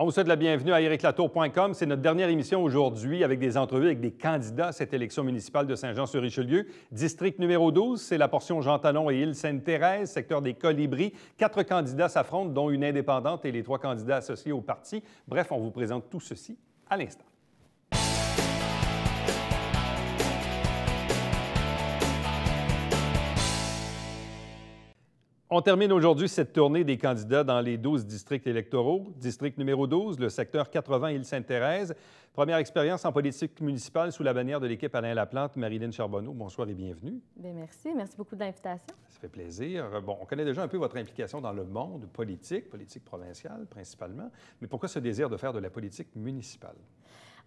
On vous souhaite la bienvenue à ericlatour.com. C'est notre dernière émission aujourd'hui avec des entrevues avec des candidats à cette élection municipale de Saint-Jean-sur-Richelieu. District numéro 12, c'est la portion Jean-Talon et Île-Sainte-Thérèse, secteur des Colibris. 4 candidats s'affrontent, dont une indépendante et les 3 candidats associés au parti. Bref, on vous présente tout ceci à l'instant. On termine aujourd'hui cette tournée des candidats dans les 12 districts électoraux. District numéro 12, le secteur 80 Île-Sainte-Thérèse. Première expérience en politique municipale sous la bannière de l'équipe Alain Laplante. Marilyn Charbonneau, bonsoir et bienvenue. Bien, merci. Merci beaucoup de l'invitation. Ça fait plaisir. Bon, on connaît déjà un peu votre implication dans le monde politique, politique provinciale principalement. Mais pourquoi ce désir de faire de la politique municipale?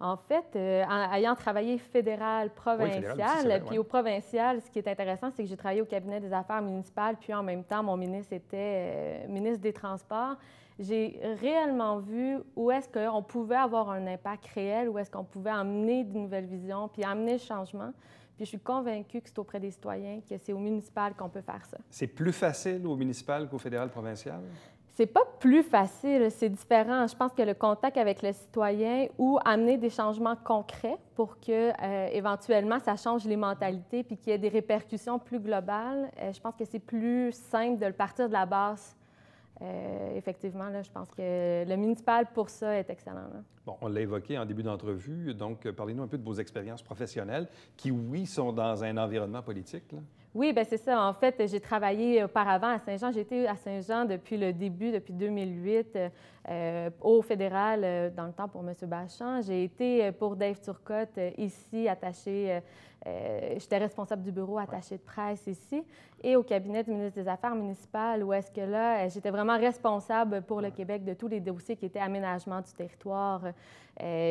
En fait, ayant travaillé fédéral, provincial, puis au provincial, ce qui est intéressant, c'est que j'ai travaillé au cabinet des affaires municipales, puis en même temps, mon ministre était ministre des Transports. J'ai réellement vu où est-ce qu'on pouvait avoir un impact réel, où est-ce qu'on pouvait amener de nouvelles visions, puis amener le changement. Puis je suis convaincue que c'est auprès des citoyens, que c'est au municipal qu'on peut faire ça. C'est plus facile au municipal qu'au fédéral provincial? C'est pas plus facile, c'est différent. Je pense que le contact avec le citoyen ou amener des changements concrets pour que, éventuellement, ça change les mentalités puis qu'il y ait des répercussions plus globales, je pense que c'est plus simple de le partir de la base. Effectivement, là, je pense que le municipal, pour ça, est excellent. Là. Bon, on l'a évoqué en début d'entrevue, donc parlez-nous un peu de vos expériences professionnelles qui, oui, sont dans un environnement politique, là. Oui, bien c'est ça. En fait, j'ai travaillé auparavant à Saint-Jean. J'ai été à Saint-Jean depuis le début, depuis 2008, au fédéral, dans le temps pour M. Bachand. J'ai été pour Dave Turcotte ici, attachée. J'étais responsable du bureau attaché de presse ici et au cabinet du ministre des Affaires municipales où est-ce que là, j'étais vraiment responsable pour le Québec de tous les dossiers qui étaient aménagement du territoire,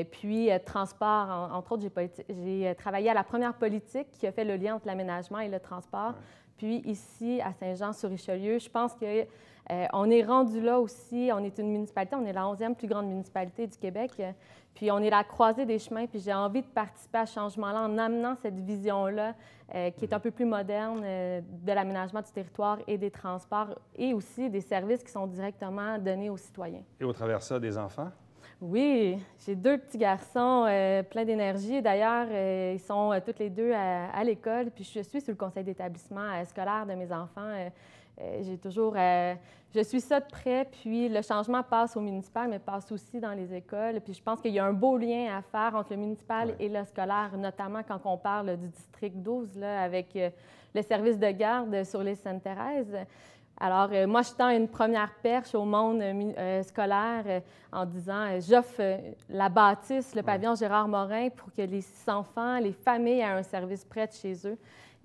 puis transport. Entre autres, j'ai travaillé à la première politique qui a fait le lien entre l'aménagement et le transport. Puis ici, à Saint-Jean-sur-Richelieu, je pense que on est rendu là aussi. On est une municipalité, on est la 11e plus grande municipalité du Québec. Puis on est la croisée des chemins. Puis j'ai envie de participer à ce changement-là en amenant cette vision-là qui est un peu plus moderne de l'aménagement du territoire et des transports et aussi des services qui sont directement donnés aux citoyens. Et au travers de ça, des enfants? Oui, j'ai 2 petits garçons pleins d'énergie. D'ailleurs, ils sont tous les 2 à l'école. Puis je suis sur le conseil d'établissement scolaire de mes enfants. J'ai toujours... je suis ça de près. Puis le changement passe au municipal, mais passe aussi dans les écoles. Puis je pense qu'il y a un beau lien à faire entre le municipal et le scolaire, notamment quand on parle du district 12, là, avec le service de garde sur l'île Sainte-Thérèse. Alors, moi, je tends une première perche au monde scolaire en disant j'offre la bâtisse, le pavillon Gérard Morin, pour que les enfants, les familles aient un service près de chez eux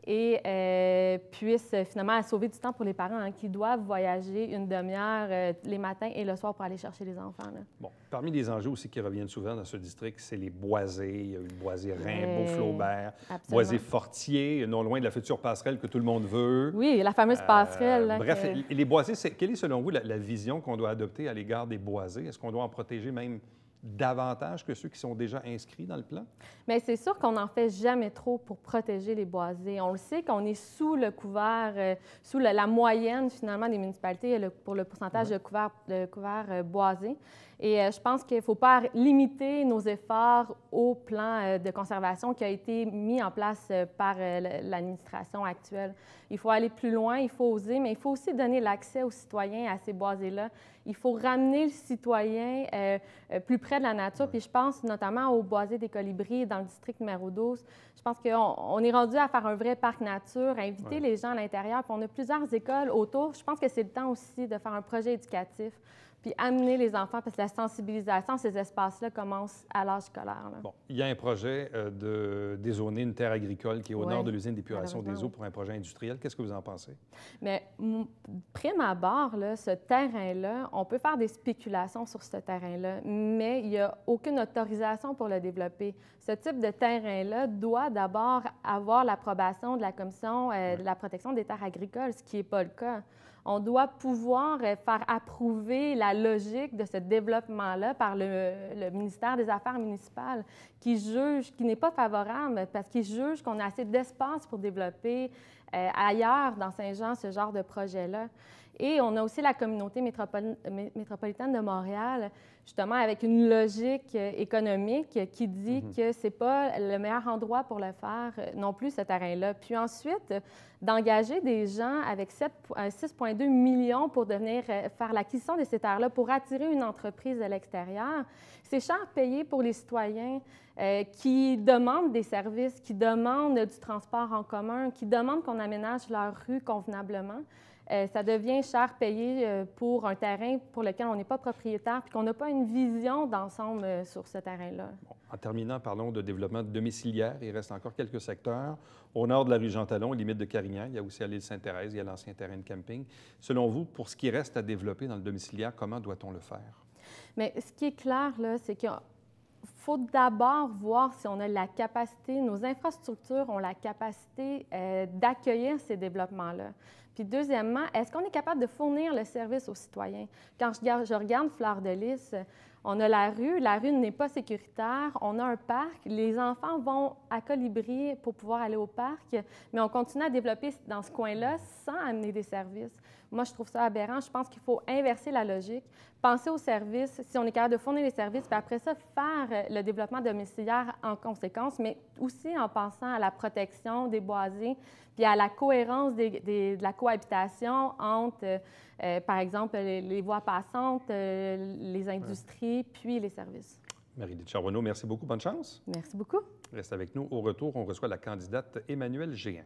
et puissent finalement sauver du temps pour les parents qui doivent voyager une demi-heure les matins et le soir pour aller chercher les enfants. Là. Bon, parmi les enjeux aussi qui reviennent souvent dans ce district, c'est les boisés. Il y a eu le boisé Rimbaud-Flaubert, boisé Fortier, non loin de la future passerelle que tout le monde veut. Oui, la fameuse passerelle. Bref, les boisés, quelle est selon vous la vision qu'on doit adopter à l'égard des boisés? Est-ce qu'on doit en protéger même davantage que ceux qui sont déjà inscrits dans le plan? Bien, c'est sûr qu'on n'en fait jamais trop pour protéger les boisés. On le sait qu'on est sous le couvert, sous la moyenne finalement des municipalités pour le pourcentage de couverts boisés. Et je pense qu'il ne faut pas limiter nos efforts au plan de conservation qui a été mis en place par l'administration actuelle. Il faut aller plus loin, il faut oser, mais il faut aussi donner l'accès aux citoyens à ces boisés-là. Il faut ramener le citoyen plus près de la nature. Puis je pense notamment aux boisés des Colibris dans le district numéro 12. Je pense qu'on est rendu à faire un vrai parc nature, à inviter les gens à l'intérieur. Puis on a plusieurs écoles autour. Je pense que c'est le temps aussi de faire un projet éducatif puis amener les enfants, parce que la sensibilisation, ces espaces-là commencent à l'âge scolaire. Là. Bon, il y a un projet de dézoner une terre agricole qui est au nord de l'usine d'épuration des eaux pour un projet industriel. Qu'est-ce que vous en pensez? Mais prime abord, là, ce terrain-là, on peut faire des spéculations sur ce terrain-là, mais il n'y a aucune autorisation pour le développer. Ce type de terrain-là doit d'abord avoir l'approbation de la Commission de la protection des terres agricoles, ce qui n'est pas le cas. On doit pouvoir faire approuver la logique de ce développement-là par le ministère des Affaires municipales qui juge, qui n'est pas favorable parce qu'il juge qu'on a assez d'espace pour développer ailleurs dans Saint-Jean ce genre de projet-là. Et on a aussi la communauté métropolitaine de Montréal, justement avec une logique économique qui dit que ce n'est pas le meilleur endroit pour le faire non plus, ce terrain-là. Puis ensuite, d'engager des gens avec 6,2 millions pour venir faire l'acquisition de ces terres-là, pour attirer une entreprise de l'extérieur, c'est cher payé pour les citoyens qui demandent des services, qui demandent du transport en commun, qui demandent qu'on aménage leur rue convenablement. Ça devient cher payé pour un terrain pour lequel on n'est pas propriétaire puis qu'on n'a pas une vision d'ensemble sur ce terrain-là. Bon, en terminant, parlons de développement domiciliaire. Il reste encore quelques secteurs. Au nord de la rue Jean-Talon, limite de Carignan, il y a aussi à l'île Sainte-Thérèse, il y a l'ancien terrain de camping. Selon vous, pour ce qui reste à développer dans le domiciliaire, comment doit-on le faire? Bien, ce qui est clair, là, c'est qu'il faut d'abord voir si on a la capacité, nos infrastructures ont la capacité d'accueillir ces développements-là. Puis deuxièmement, est-ce qu'on est capable de fournir le service aux citoyens? Quand je regarde Fleur de Lys, on a la rue n'est pas sécuritaire, on a un parc, les enfants vont à Colibri pour pouvoir aller au parc, mais on continue à développer dans ce coin-là sans amener des services. Moi, je trouve ça aberrant. Je pense qu'il faut inverser la logique, penser aux services, si on est capable de fournir les services, puis après ça, faire le développement domiciliaire en conséquence, mais aussi en pensant à la protection des boisés, puis à la cohérence de la cohabitation entre, par exemple, les voies passantes, les industries, puis les services. Marie-Lise Charbonneau, merci beaucoup. Bonne chance. Merci beaucoup. Reste avec nous. Au retour, on reçoit la candidate Emmanuelle Géant.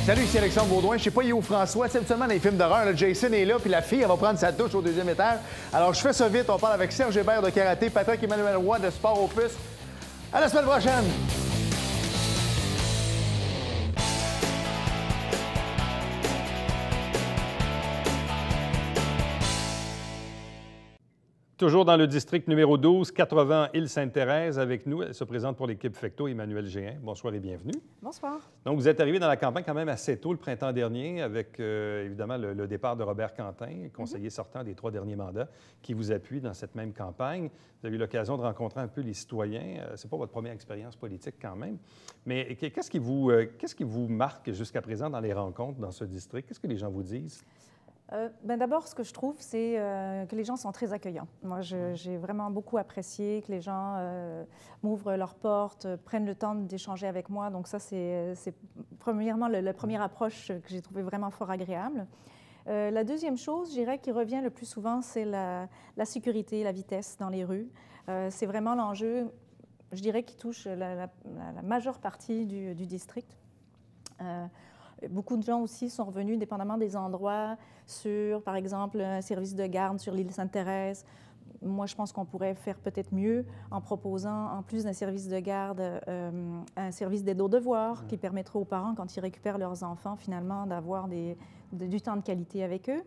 Salut, ici Alexandre Baudouin. Je sais pas, il est où François? C'est habituellement dans les films d'horreur, Jason est là, puis la fille, elle va prendre sa douche au deuxième étage. Alors, je fais ça vite. On parle avec Serge Hébert de karaté, Patrick Emmanuel Roy de Sport Opus. À la semaine prochaine! Toujours dans le district numéro 12, 80 Île-Sainte-Thérèse, avec nous. Elle se présente pour l'équipe Fecto, Emmanuelle Géant. Bonsoir et bienvenue. Bonsoir. Donc, vous êtes arrivé dans la campagne quand même assez tôt le printemps dernier avec, évidemment, le départ de Robert Quentin, conseiller sortant des 3 derniers mandats, qui vous appuie dans cette même campagne. Vous avez eu l'occasion de rencontrer un peu les citoyens. Ce n'est pas votre première expérience politique quand même. Mais qu'est-ce qui vous marque jusqu'à présent dans les rencontres dans ce district? Qu'est-ce que les gens vous disent? D'abord, ce que je trouve, c'est que les gens sont très accueillants. Moi, j'ai vraiment beaucoup apprécié que les gens m'ouvrent leurs portes, prennent le temps d'échanger avec moi. Donc ça, c'est premièrement la première approche que j'ai trouvée vraiment fort agréable. La deuxième chose, je dirais, qui revient le plus souvent, c'est la sécurité, la vitesse dans les rues. C'est vraiment l'enjeu, je dirais, qui touche la majeure partie du district. Beaucoup de gens aussi sont revenus, dépendamment des endroits, sur, par exemple, un service de garde sur l'île Sainte-Thérèse. Moi, je pense qu'on pourrait faire peut-être mieux en proposant, en plus d'un service de garde, un service d'aide aux devoirs qui permettrait aux parents, quand ils récupèrent leurs enfants, finalement, d'avoir du temps de qualité avec eux.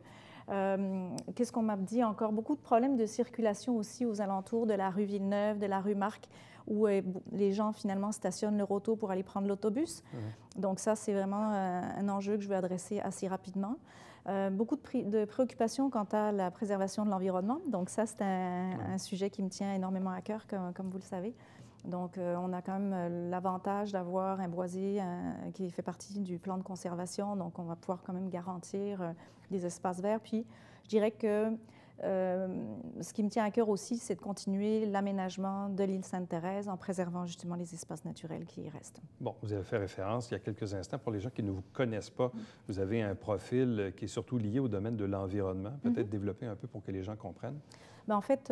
Qu'est-ce qu'on m'a dit encore? Beaucoup de problèmes de circulation aussi aux alentours de la rue Villeneuve, de la rue Marc, où les gens, finalement, stationnent leur auto pour aller prendre l'autobus. Donc ça, c'est vraiment un enjeu que je veux adresser assez rapidement. Beaucoup de préoccupations quant à la préservation de l'environnement. Donc ça, c'est un sujet qui me tient énormément à cœur, comme vous le savez. Donc, on a quand même l'avantage d'avoir un boisé qui fait partie du plan de conservation. Donc, on va pouvoir quand même garantir des espaces verts. Puis, je dirais que ce qui me tient à cœur aussi, c'est de continuer l'aménagement de l'île Sainte-Thérèse en préservant justement les espaces naturels qui y restent. Bon, vous avez fait référence il y a quelques instants. Pour les gens qui ne vous connaissent pas, vous avez un profil qui est surtout lié au domaine de l'environnement. Peut-être développer un peu pour que les gens comprennent. Bien, en fait,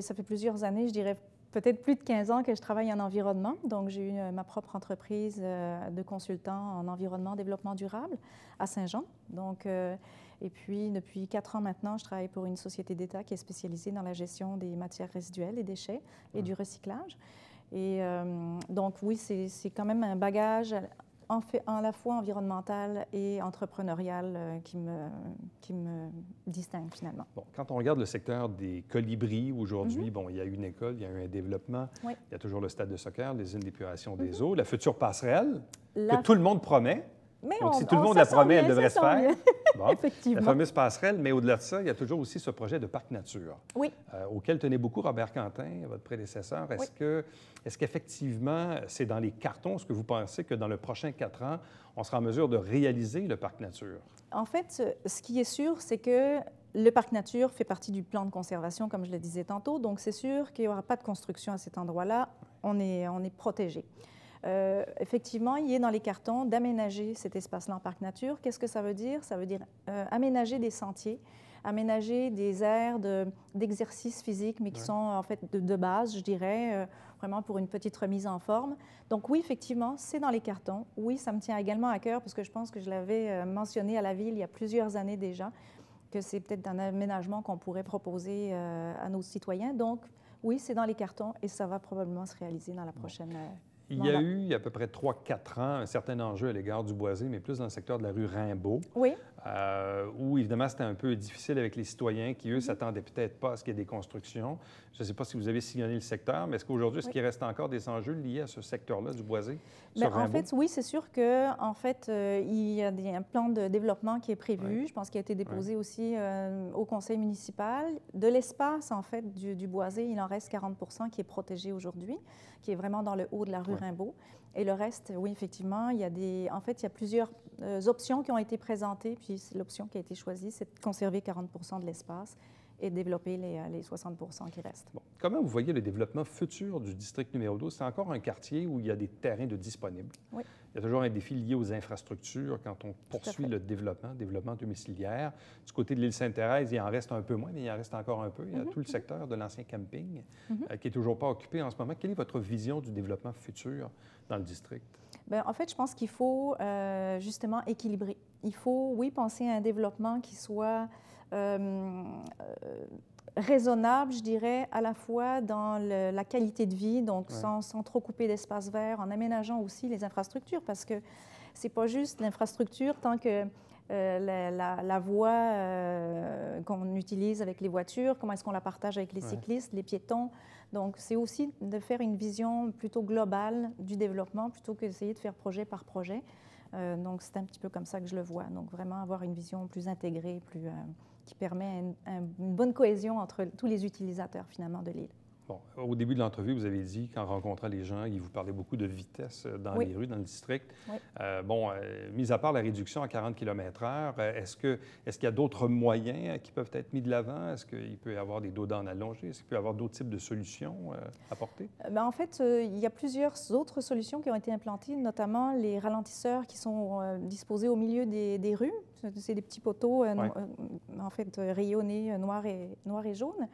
ça fait plusieurs années, je dirais peut-être plus de 15 ans que je travaille en environnement. Donc, j'ai eu ma propre entreprise de consultant en environnement, développement durable à Saint-Jean. Donc, et puis, depuis 4 ans maintenant, je travaille pour une société d'État qui est spécialisée dans la gestion des matières résiduelles et déchets et du recyclage. Et donc, oui, c'est quand même un bagage à la fois environnemental et entrepreneurial qui me distingue finalement. Bon, quand on regarde le secteur des colibris aujourd'hui, bon, il y a une école, il y a eu un développement, il y a toujours le stade de soccer, les usines d'épuration des eaux, la future passerelle que tout le monde promet. Mais Donc, si tout le monde la promet, elle devrait se faire. Bon, Effectivement. la fameuse passerelle, mais au-delà de ça, il y a toujours aussi ce projet de parc nature, Oui. auquel tenait beaucoup Robert Quentin, votre prédécesseur. Est-ce qu'effectivement, c'est dans les cartons? Est-ce que vous pensez que dans le prochain 4 ans, on sera en mesure de réaliser le parc nature? En fait, ce qui est sûr, c'est que le parc nature fait partie du plan de conservation, comme je le disais tantôt. Donc, c'est sûr qu'il n'y aura pas de construction à cet endroit-là. On est protégé. Effectivement, il est dans les cartons d'aménager cet espace-là en parc nature. Qu'est-ce que ça veut dire? Ça veut dire aménager des sentiers, aménager des aires d'exercice physique, mais qui sont en fait de base, je dirais, vraiment pour une petite remise en forme. Donc oui, effectivement, c'est dans les cartons. Oui, ça me tient également à cœur parce que je pense que je l'avais mentionné à la Ville il y a plusieurs années déjà, que c'est peut-être un aménagement qu'on pourrait proposer à nos citoyens. Donc oui, c'est dans les cartons et ça va probablement se réaliser dans la prochaine... Il y a eu, il y a à peu près 3-4 ans, un certain enjeu à l'égard du boisé, mais plus dans le secteur de la rue Rimbaud, Oui. où, évidemment, c'était un peu difficile avec les citoyens qui, eux, s'attendaient peut-être pas à ce qu'il y ait des constructions. Je ne sais pas si vous avez sillonné le secteur, mais est-ce qu'aujourd'hui, est-ce qu'il reste encore des enjeux liés à ce secteur-là du boisé sur Rimbaud? En fait, oui, c'est sûr qu'en fait, il y a un plan de développement qui est prévu. Je pense qu'il a été déposé aussi au conseil municipal. De l'espace, en fait, du boisé, il en reste 40 qui est protégé aujourd'hui, qui est vraiment dans le haut de la rue Rimbaud. Et le reste, oui, effectivement, il y a il y a plusieurs options qui ont été présentées, puis l'option qui a été choisie, c'est de conserver 40 de l'espace et de développer les 60 qui restent. Bon. Comment vous voyez le développement futur du district numéro 12? C'est encore un quartier où il y a des terrains de disponibles. Oui. Il y a toujours un défi lié aux infrastructures quand on poursuit le développement domiciliaire. Du côté de l'île Sainte-Thérèse, il en reste un peu moins, mais il en reste encore un peu. Il y a tout le secteur de l'ancien camping qui n'est toujours pas occupé en ce moment. Quelle est votre vision du développement futur dans le district? Bien, en fait, je pense qu'il faut justement équilibrer. Il faut, oui, penser à un développement qui soit raisonnable, je dirais, à la fois dans la qualité de vie, donc sans trop couper d'espace vert, en aménageant aussi les infrastructures, parce que c'est pas juste l'infrastructure tant que la voie qu'on utilise avec les voitures, comment est-ce qu'on la partage avec les cyclistes, les piétons. Donc, c'est aussi de faire une vision plutôt globale du développement plutôt que d'essayer de faire projet par projet. Donc, c'est un petit peu comme ça que je le vois. Donc, vraiment avoir une vision plus intégrée, qui permet une bonne cohésion entre tous les utilisateurs, finalement, de l'île. Bon, au début de l'entrevue, vous avez dit qu'en rencontrant les gens, ils vous parlaient beaucoup de vitesse dans les rues, dans le district. Oui. Mis à part la réduction à 40 km/h, est-ce qu'il y a d'autres moyens qui peuvent être mis de l'avant? Est-ce qu'il peut y avoir des dos d'âne allongés? Est-ce qu'il peut y avoir d'autres types de solutions apportées? En fait, il y a plusieurs autres solutions qui ont été implantées, notamment les ralentisseurs qui sont disposés au milieu des rues. C'est des petits poteaux, en fait, rayonnés noir et jaune.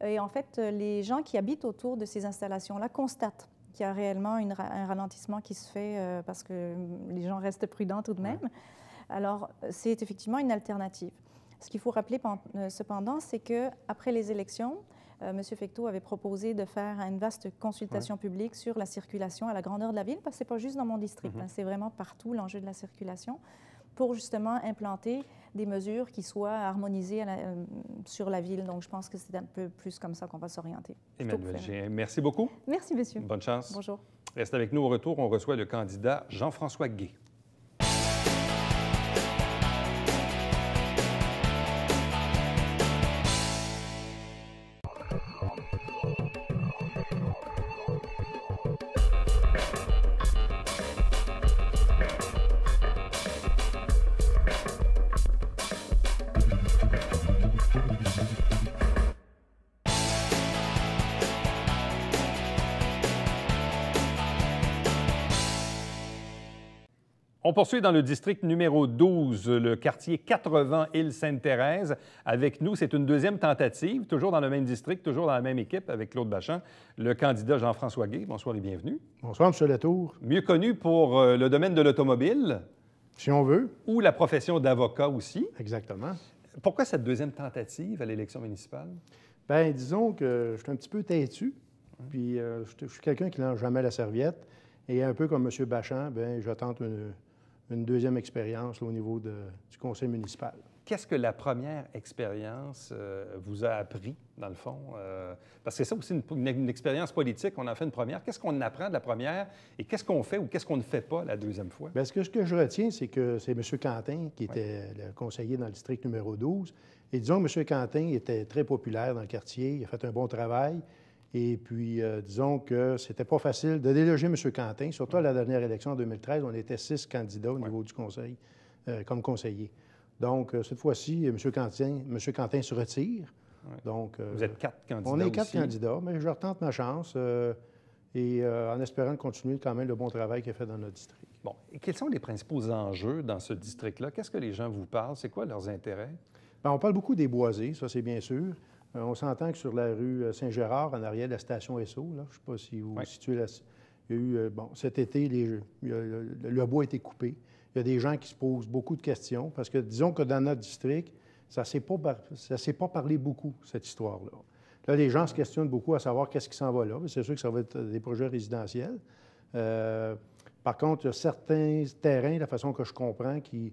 Et en fait, les gens qui habitent autour de ces installations-là constatent qu'il y a réellement un ralentissement qui se fait parce que les gens restent prudents tout de même. Alors, c'est effectivement une alternative. Ce qu'il faut rappeler cependant, c'est qu'après les élections, M. Fecteau avait proposé de faire une vaste consultation publique sur la circulation à la grandeur de la ville, parce que ce n'est pas juste dans mon district, c'est vraiment partout l'enjeu de la circulation, pour justement implanter des mesures qui soient harmonisées sur la ville. Donc, je pense que c'est un peu plus comme ça qu'on va s'orienter. Emmanuelle Géhin, merci beaucoup. Merci, monsieur. Bonne chance. Bonjour. Reste avec nous. Au retour, on reçoit le candidat Jean-François Guay. On poursuit dans le district numéro 12, le quartier 80 Île-Sainte-Thérèse. Avec nous, c'est une deuxième tentative, toujours dans le même district, toujours dans la même équipe avec Claude Bachand, le candidat Jean-François Guay. Bonsoir et bienvenue. Bonsoir, M. Latour. Mieux connu pour le domaine de l'automobile. Si on veut. Ou la profession d'avocat aussi. Exactement. Pourquoi cette deuxième tentative à l'élection municipale? Bien, disons que je suis un petit peu têtu. Puis je suis quelqu'un qui ne lance jamais la serviette. Et un peu comme M. Bachand, bien, je tente une deuxième expérience là, au niveau du conseil municipal. Qu'est-ce que la première expérience vous a appris, dans le fond? Parce que c'est ça aussi une expérience politique. On en fait une première. Qu'est-ce qu'on apprend de la première et qu'est-ce qu'on fait ou qu'est-ce qu'on ne fait pas la deuxième fois? Bien, ce que je retiens, c'est que c'est M. Quentin qui était le conseiller dans le district numéro 12. Et disons que M. Quentin était très populaire dans le quartier. Il a fait un bon travail. Et puis, disons que c'était pas facile de déloger M. Quentin. Surtout à la dernière élection en 2013, on était 6 candidats au niveau du conseil comme conseiller. Donc, cette fois-ci, M. Quentin se retire. Ouais. Donc, vous êtes 4 candidats. On est 4 aussi. candidats, mais je retente ma chance en espérant continuer quand même le bon travail qu'il a fait dans notre district. Bon. Et quels sont les principaux enjeux dans ce district-là? Qu'est-ce que les gens vous parlent? C'est quoi leurs intérêts? Bien, on parle beaucoup des boisés, ça c'est bien sûr. On s'entend que sur la rue Saint-Gérard, en arrière de la station Esso, là, je ne sais pas si vous situez là, il y a eu, cet été, le bois a été coupé. Il y a des gens qui se posent beaucoup de questions parce que, disons que dans notre district, ça ne s'est pas parlé beaucoup, cette histoire-là. Là, les gens se questionnent beaucoup à savoir qu'est-ce qui s'en va là. C'est sûr que ça va être des projets résidentiels. Par contre, il y a certains terrains, de la façon que je comprends, qui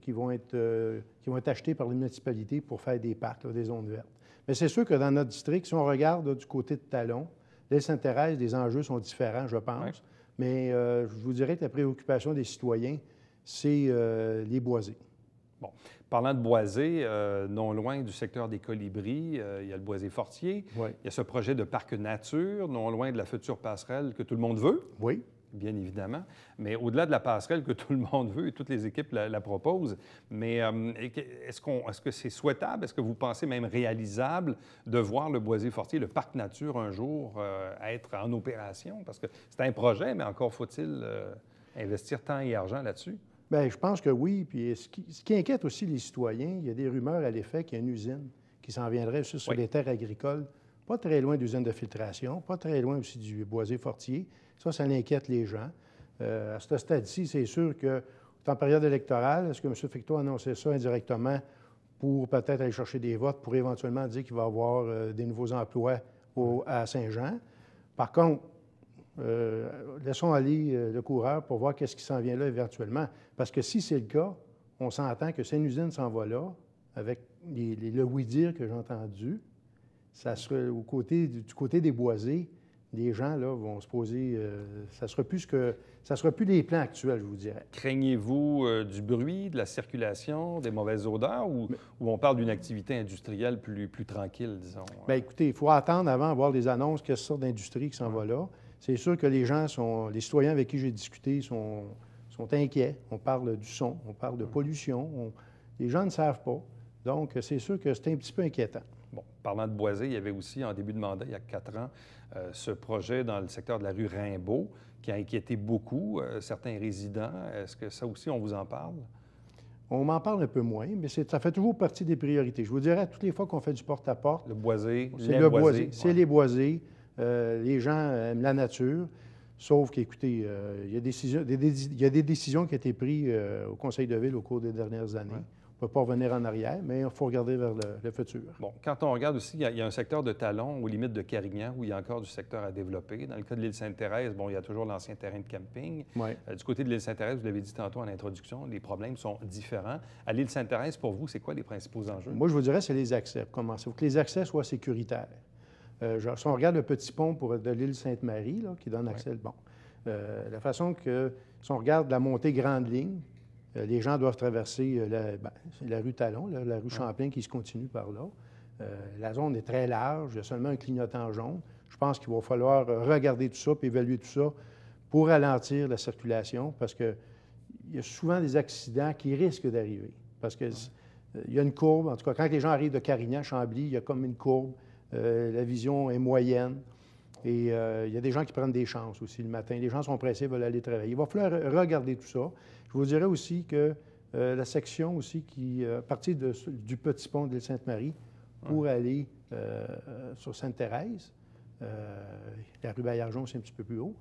vont être achetés par les municipalités pour faire des parcs, là, des zones vertes. Mais c'est sûr que dans notre district, si on regarde là, du côté de Talon, l'île Sainte-Thérèse, les enjeux sont différents, je pense. Oui. Mais je vous dirais que la préoccupation des citoyens, c'est les boisés. Bon. Parlant de boisés, non loin du secteur des Colibris, il y a le boisé Fortier. Oui. Il y a ce projet de parc nature, non loin de la future passerelle que tout le monde veut. Oui. Bien évidemment. Mais au-delà de la passerelle que tout le monde veut et toutes les équipes la proposent, mais est-ce que c'est souhaitable, est-ce que vous pensez même réalisable de voir le boisé Fortier, le parc nature, un jour être en opération? Parce que c'est un projet, mais encore faut-il investir temps et argent là-dessus? Bien, je pense que oui. Puis ce qui inquiète aussi les citoyens, il y a des rumeurs à l'effet qu'il y a une usine qui s'en viendrait aussi sur les terres agricoles, pas très loin d'usine de filtration, pas très loin aussi du boisé Fortier. Ça inquiète les gens. À ce stade-ci, c'est sûr que, en période électorale, est-ce que M. Ficteau a annoncé ça indirectement pour peut-être aller chercher des votes, pour éventuellement dire qu'il va y avoir des nouveaux emplois à Saint-Jean? Par contre, laissons aller le coureur pour voir qu'est-ce qui s'en vient là éventuellement. Parce que si c'est le cas, on s'entend que cette usine s'en va là, avec le oui-dire que j'ai entendu, ça serait du côté des boisés. Les gens, là, vont se poser... ça ne sera plus les plans actuels, je vous dirais. Craignez-vous du bruit, de la circulation, des mauvaises odeurs ou on parle d'une activité industrielle plus tranquille, disons? Bien, écoutez, il faut attendre avant d'avoir des annonces quelle sorte d'industrie qui s'en va là. C'est sûr que les citoyens avec qui j'ai discuté sont inquiets. On parle du son, on parle de pollution. Les gens ne savent pas. Donc, c'est sûr que c'est un petit peu inquiétant. Bon, parlant de boisé, il y avait aussi, en début de mandat, il y a 4 ans, ce projet dans le secteur de la rue Rimbaud qui a inquiété beaucoup certains résidents. Est-ce que ça aussi, on vous en parle? On m'en parle un peu moins, mais ça fait toujours partie des priorités. Je vous dirais, toutes les fois qu'on fait du porte-à-porte... Le boisé, c'est le boisé. C'est les boisés. Les gens aiment la nature, sauf qu'écoutez, il y a des décisions qui ont été prises au Conseil de ville au cours des dernières années. Ouais. On ne peut pas revenir en arrière, mais il faut regarder vers le futur. Bon, quand on regarde aussi, il y a un secteur de Talon, aux limites de Carignan, où il y a encore du secteur à développer. Dans le cas de l'île Sainte-Thérèse, bon, il y a toujours l'ancien terrain de camping. Ouais. Du côté de l'île Sainte-Thérèse, vous l'avez dit tantôt en introduction, les problèmes sont différents. À l'île Sainte-Thérèse, pour vous, c'est quoi les principaux enjeux? Moi, je vous dirais, c'est les accès. Comment? Il faut que les accès soient sécuritaires. Si on regarde le petit pont de l'île Sainte-Marie, là, qui donne accès, bon, la façon que, si on regarde la montée grande ligne, les gens doivent traverser la rue Talon, la rue Champlain qui se continue par là. La zone est très large, il y a seulement un clignotant jaune. Je pense qu'il va falloir regarder tout ça puis évaluer tout ça pour ralentir la circulation parce qu'il y a souvent des accidents qui risquent d'arriver. Parce qu'il y a une courbe, en tout cas, quand les gens arrivent de Carignan, Chambly, il y a comme une courbe. La vision est moyenne. Et il y a des gens qui prennent des chances aussi le matin. Les gens sont pressés, veulent aller travailler. Il va falloir regarder tout ça. Je vous dirais aussi que la section aussi qui, à partir du petit pont de l'île Sainte-Marie pour aller sur Sainte-Thérèse, la rue Bayarjon, c'est un petit peu plus haut.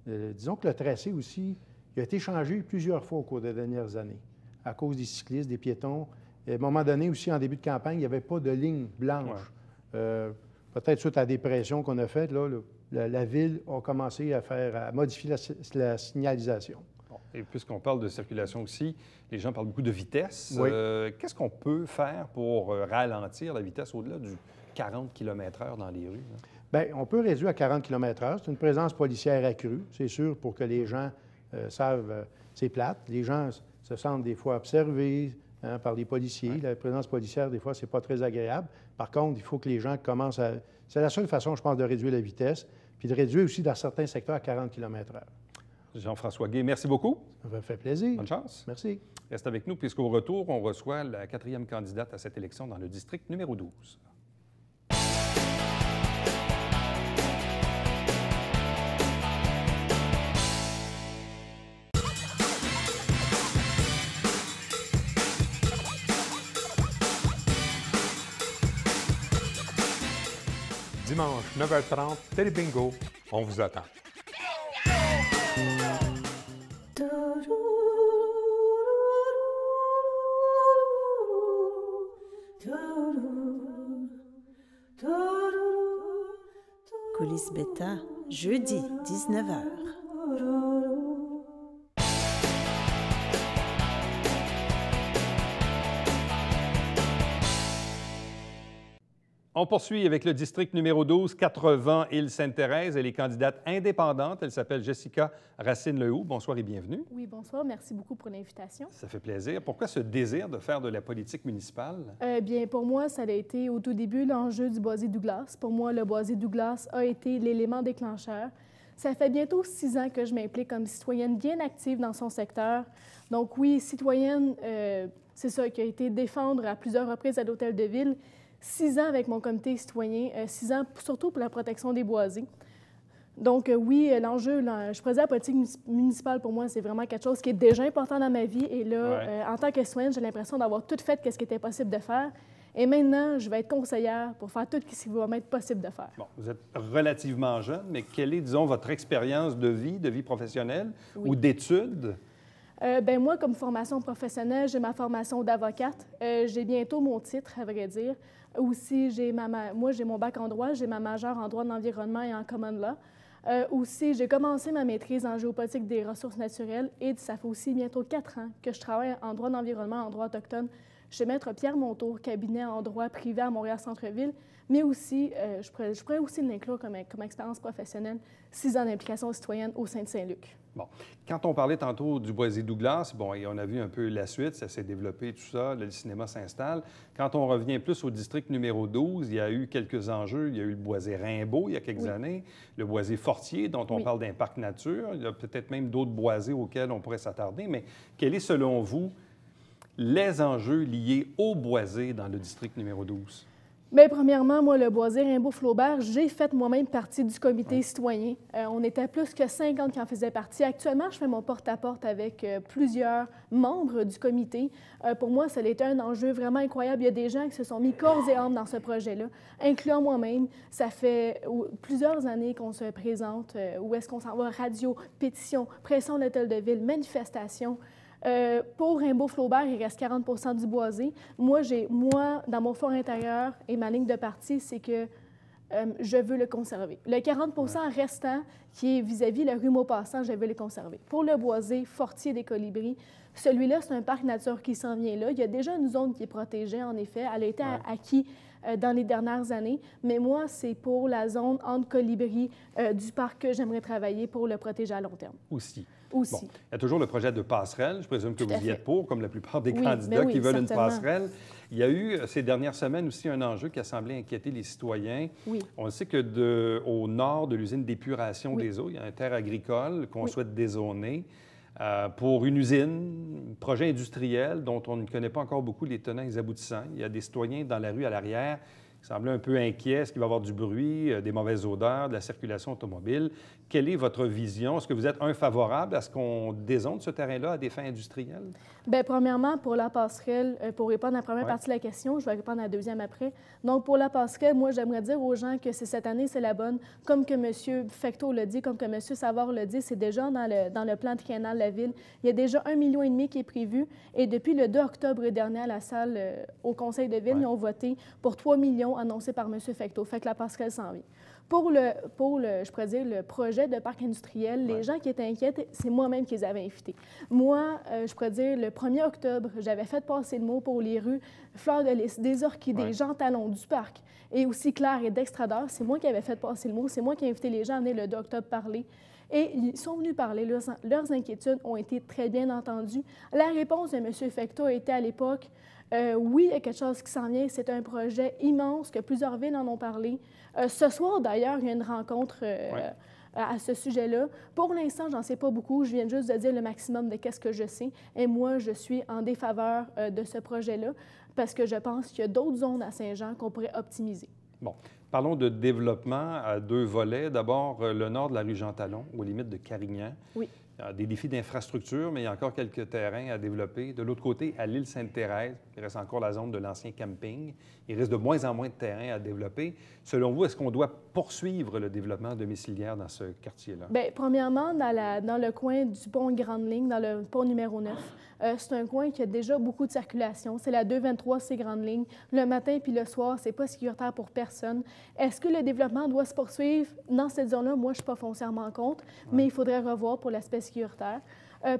Disons que le tracé aussi, il a été changé plusieurs fois au cours des dernières années à cause des cyclistes, des piétons. Et à un moment donné aussi, en début de campagne, il n'y avait pas de ligne blanche. Peut-être suite à des pressions qu'on a faites, là, la Ville a commencé à modifier la signalisation. Bon. Et puisqu'on parle de circulation aussi, les gens parlent beaucoup de vitesse. Oui. Qu'est-ce qu'on peut faire pour ralentir la vitesse au-delà du 40 km/h dans les rues? Là? Bien, on peut réduire à 40 km/h. C'est une présence policière accrue, c'est sûr, pour que les gens savent, c'est plate. Les gens se sentent des fois observés par les policiers. Ouais. La présence policière, des fois, c'est pas très agréable. Par contre, il faut que les gens commencent à... C'est la seule façon, je pense, de réduire la vitesse, puis de réduire aussi dans certains secteurs à 40 km/h. Jean-François Guay, merci beaucoup. Ça me fait plaisir. Bonne chance. Merci. Reste avec nous, puisqu'au retour, on reçoit la 4e candidate à cette élection dans le district numéro 12. Dimanche, 9h30, Télé Bingo, on vous attend. Coulisses Bêta, jeudi, 19h. On poursuit avec le district numéro 12, 80 Île-Sainte-Thérèse. Elle est candidate indépendante. Elle s'appelle Jessica Racine-Lehoux. Bonsoir et bienvenue. Oui, bonsoir. Merci beaucoup pour l'invitation. Ça fait plaisir. Pourquoi ce désir de faire de la politique municipale? Bien, pour moi, ça a été au tout début l'enjeu du boisé Douglas. Pour moi, le boisé Douglas a été l'élément déclencheur. Ça fait bientôt 6 ans que je m'implique comme citoyenne bien active dans son secteur. Donc oui, citoyenne, c'est ça, qui a été défendre à plusieurs reprises à l'Hôtel de Ville. 6 ans avec mon comité citoyen, 6 ans surtout pour la protection des boisés. Donc oui, l'enjeu, je pourrais dire la politique municipale, pour moi, c'est vraiment quelque chose qui est déjà important dans ma vie. Et là, en tant que citoyenne, j'ai l'impression d'avoir tout fait ce qui était possible de faire. Et maintenant, je vais être conseillère pour faire tout ce qui va m'être possible de faire. Bon, vous êtes relativement jeune, mais quelle est, disons, votre expérience de vie professionnelle ou d'études? Bien, moi, comme formation professionnelle, j'ai ma formation d'avocate. J'ai bientôt mon titre, à vrai dire. Aussi, moi, j'ai mon bac en droit, j'ai ma majeure en droit de l'environnement et en common law. Aussi, j'ai commencé ma maîtrise en géopolitique des ressources naturelles et ça fait aussi bientôt 4 ans que je travaille en droit de l'environnement, en droit autochtone, chez Maître Pierre Montour, cabinet en droit privé à Montréal-Centreville, mais aussi, je pourrais aussi l'inclure comme expérience professionnelle, 6 ans d'implication citoyenne au sein de Saint-Luc. Bon. Quand on parlait tantôt du boisé Douglas, bon, et on a vu un peu la suite, ça s'est développé, tout ça, le cinéma s'installe. Quand on revient plus au district numéro 12, il y a eu quelques enjeux. Il y a eu le boisé Rimbaud il y a quelques années, le boisé Fortier, dont on parle d'un parc nature. Il y a peut-être même d'autres boisés auxquels on pourrait s'attarder. Mais quels sont, selon vous, les enjeux liés au boisé dans le district numéro 12? Bien, premièrement, moi, le boisé Rimbaud-Flaubert, j'ai fait moi-même partie du comité citoyen. On était plus que 50 qui en faisaient partie. Actuellement, je fais mon porte-à-porte avec plusieurs membres du comité. Pour moi, ça a été un enjeu vraiment incroyable. Il y a des gens qui se sont mis corps et âme dans ce projet-là, incluant moi-même. Ça fait plusieurs années qu'on se présente. Où est-ce qu'on s'en va? Radio, pétition, pression de l'Hôtel de Ville, manifestation. Pour Rimbaud-Flaubert, il reste 40 du boisé. Moi, dans mon fort intérieur et ma ligne de parti, c'est que je veux le conserver. Le 40 restant, qui est vis-à-vis la rue Maupassant, je veux le conserver. Pour le boisé Fortier des Colibris, celui-là, c'est un parc nature qui s'en vient là. Il y a déjà une zone qui est protégée, en effet. Elle a été acquise dans les dernières années. Mais moi, c'est pour la zone entre Colibris du parc que j'aimerais travailler pour le protéger à long terme. Aussi. Bon, il y a toujours le projet de passerelle. Je présume que vous y êtes pour, comme la plupart des candidats qui veulent certainement une passerelle. Il y a eu, ces dernières semaines, aussi un enjeu qui a semblé inquiéter les citoyens. Oui. On sait que au nord de l'usine d'épuration des eaux, il y a une terre agricole qu'on souhaite dézoner pour une usine, un projet industriel dont on ne connaît pas encore beaucoup les tenants et les aboutissants. Il y a des citoyens dans la rue à l'arrière qui semblent un peu inquiets. Est-ce qu'il va y avoir du bruit, des mauvaises odeurs, de la circulation automobile? Quelle est votre vision? Est-ce que vous êtes favorable à ce qu'on dézone ce terrain-là à des fins industrielles? Bien, premièrement, pour la passerelle, pour répondre à la première partie de la question, je vais répondre à la deuxième après. Donc, pour la passerelle, moi, j'aimerais dire aux gens que cette année, c'est la bonne. Comme que M. Fecteau l'a dit, comme que M. Savard l'a dit, c'est déjà dans le plan triennal de la Ville. Il y a déjà 1,5 million qui est prévu. Et depuis le 2 octobre dernier, à la salle, au Conseil de Ville, ils ont voté pour 3 millions annoncés par M. Fecteau. Fait que la passerelle s'en vient. je pourrais dire, le projet de parc industriel, les gens qui étaient inquiets, c'est moi-même qui les avais invités. Moi, je pourrais dire, le 1er octobre, j'avais fait passer le mot pour les rues Fleurs de Lys, des Orchidées, Jean Talon, du parc, et aussi Claire et d'Extradeur. C'est moi qui avais fait passer le mot, c'est moi qui ai invité les gens à venir le 2 octobre parler. Et ils sont venus parler, leurs inquiétudes ont été très bien entendues. La réponse de M. Fecteau était à l'époque, oui, il y a quelque chose qui s'en vient, c'est un projet immense, que plusieurs villes en ont parlé. Ce soir, d'ailleurs, il y a une rencontre à ce sujet-là. Pour l'instant, j'en sais pas beaucoup, je viens juste de dire le maximum de qu'est-ce que je sais. Et moi, je suis en défaveur de ce projet-là, parce que je pense qu'il y a d'autres zones à Saint-Jean qu'on pourrait optimiser. Bon. Parlons de développement à 2 volets. D'abord, le nord de la rue Jean-Talon, aux limites de Carignan. Oui. Il y a des défis d'infrastructure, mais il y a encore quelques terrains à développer. De l'autre côté, à l'île Sainte-Thérèse, il reste encore la zone de l'ancien camping. Il reste de moins en moins de terrains à développer. Selon vous, est-ce qu'on doit poursuivre le développement domiciliaire dans ce quartier-là? Bien, premièrement, dans le coin du pont Grande Ligne, dans le pont numéro 9, c'est un coin qui a déjà beaucoup de circulation. C'est la 223, c'est Grande Ligne. Le matin puis le soir, c'est pas sécuritaire pour personne. Est-ce que le développement doit se poursuivre dans cette zone-là? Moi, je suis pas foncièrement contre, mais il faudrait revoir pour l'aspect sécuritaire.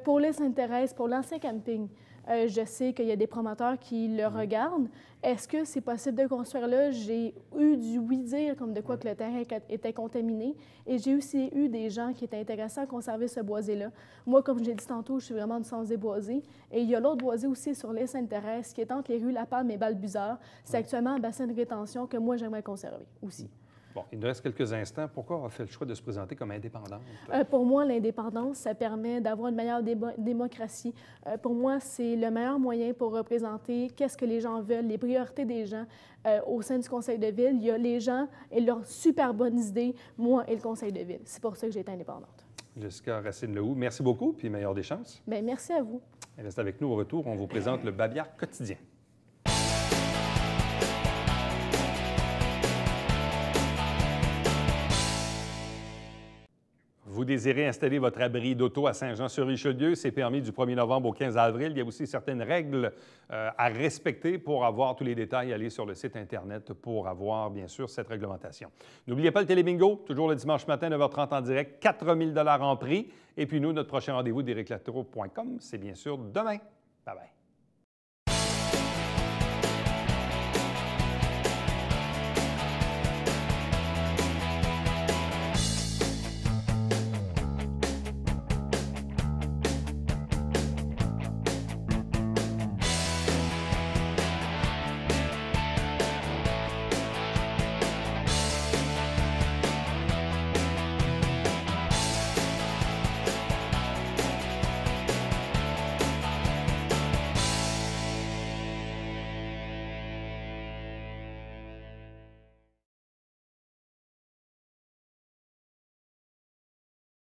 Pour l'île Sainte-Thérèse, pour l'ancien camping, je sais qu'il y a des promoteurs qui le regardent. Est-ce que c'est possible de construire là? J'ai eu du oui-dire comme de quoi que le terrain était contaminé et j'ai aussi eu des gens qui étaient intéressés à conserver ce boisé-là. Moi, comme j'ai dit tantôt, je suis vraiment du sens des boisés. Et il y a l'autre boisé aussi sur l'île Sainte-Thérèse qui est entre les rues La Palme et Balbuzeur. C'est actuellement un bassin de rétention que moi, j'aimerais conserver aussi. Bon, il nous reste quelques instants. Pourquoi on a fait le choix de se présenter comme indépendante? Pour moi, l'indépendance, ça permet d'avoir une meilleure démocratie. Pour moi, c'est le meilleur moyen pour représenter qu'est-ce que les gens veulent, les priorités des gens. Au sein du conseil de ville, il y a les gens et leurs super bonnes idées, moi et le conseil de ville. C'est pour ça que j'ai été indépendante. Jessica Racine-Lehoux, merci beaucoup, puis meilleure des chances. Bien, merci à vous. Reste avec nous au retour. On vous présente le Babillard quotidien. Vous désirez installer votre abri d'auto à Saint-Jean-sur-Richelieu, c'est permis du 1er novembre au 15 avril. Il y a aussi certaines règles à respecter. Pour avoir tous les détails, allez sur le site Internet pour avoir, bien sûr, cette réglementation. N'oubliez pas le Télébingo, toujours le dimanche matin, 9h30 en direct, 4 000 $ en prix. Et puis nous, notre prochain rendez-vous, d'ericlaturo.com, c'est bien sûr demain. Bye-bye.